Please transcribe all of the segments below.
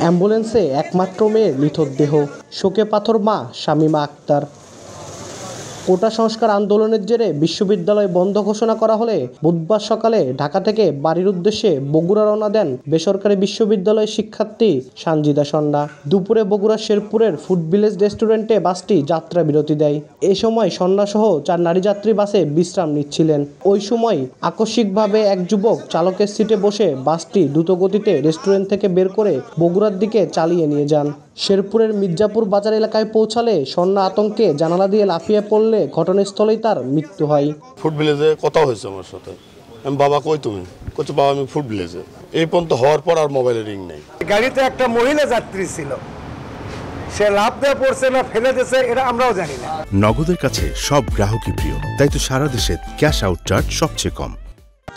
অ্যাম্বুলেন্সে একমাত্র মেয়ের নিথর দেহ, শোকে পাথর মা শামীমা আক্তার। কোটা সংস্কার আন্দোলনের জেরে বিশ্ববিদ্যালয় বন্ধ ঘোষণা করা হলে বুধবার সকালে ঢাকা থেকে বাড়ির উদ্দেশ্যে বগুড়া রওনা দেন বেসরকারি বিশ্ববিদ্যালয়ের শিক্ষার্থী সানজিদা সন্না। দুপুরে বগুড়া শেরপুরের ফুড ভিলেজ রেস্টুরেন্টে বাসটি যাত্রা বিরতি দেয়। এ সময় সন্নাসহ 4 নারী যাত্রী বাসে বিশ্রাম নিচ্ছিলেন। ওই সময় আকস্মিকভাবে এক যুবক চালকের সিটে বসে বাসটি দ্রুতগতিতে রেস্টুরেন্ট থেকে বের করে বগুড়ার দিকে চালিয়ে নিয়ে যান। শেরপুরের মির্জাপুর বাজার এলাকায় পৌঁছালে সন্না আতঙ্কে জানালা দিয়ে লাফিয়ে পড়লে ঘটনাস্থলেই তার মৃত্যু হয়। ফুড ভিলেজে কথা হয়েছে আমার সাথে। আমি বাবা কই তুমি? কইছে বাবা আমি ফুড ভিলেজে। এই পর্যন্ত হওয়ার পর আর মোবাইলে রিং নেই। গাড়িতে একটা মহিলা যাত্রী ছিল, সে লাফ দিয়ে পড়ছে না ফেলে দিয়েছে এটা আমরাও জানি না। নগদের কাছে সব গ্রাহকই প্রিয়, তাই তো সারা দেশে ক্যাশ আউট চার্জ সবচেয়ে কম।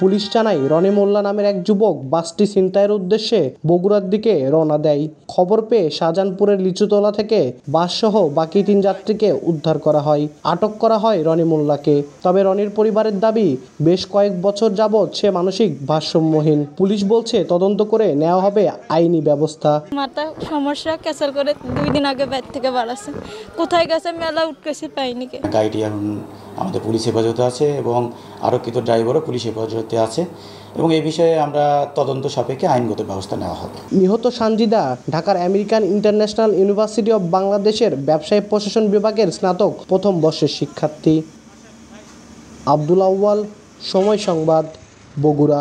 পুলিশ জানায় রনি মোল্লা নামের এক যুবক বাসটি ছিনতাইয়ের উদ্দেশ্যে বগুড়ার দিকে রওনা দেয়। খবর পেয়ে শাহজাহানপুরের লিচুতলা থেকে বাসসহ বাকি 3 যাত্রীকে উদ্ধার করা হয়। আটক করা হয় রনি মোল্লাকে। তবে রনির পরিবারের দাবি, বেশ কয়েক বছর যাবৎ সে মানসিক ভারসাম্যহীন। পুলিশ বলছে তদন্ত করে নেওয়া হবে আইনি ব্যবস্থা। মাথা সমস্যা, ক্যান্সার করে 2 দিন আগে বাইরে থেকে বাড়াছে। কোথায় গেছে মেলা উঠকেছে পাইনি। গাড়িটি এখন আমাদের পুলিশ হেফাজতে আছে এবং আরক্ষিত ড্রাইভারও পুলিশ হেফাজতে আছে এবং এই বিষয়ে আমরা তদন্ত সাপেক্ষে আইনগত ব্যবস্থা নেওয়া হবে। নিহত সানজিদা ঢাকার আমেরিকান ইন্টারন্যাশনাল ইউনিভার্সিটি অব বাংলাদেশের ব্যবসায় প্রশাসন বিভাগের স্নাতক প্রথম বর্ষের শিক্ষার্থী। আব্দুল আউয়াল, সময় সংবাদ, বগুড়া।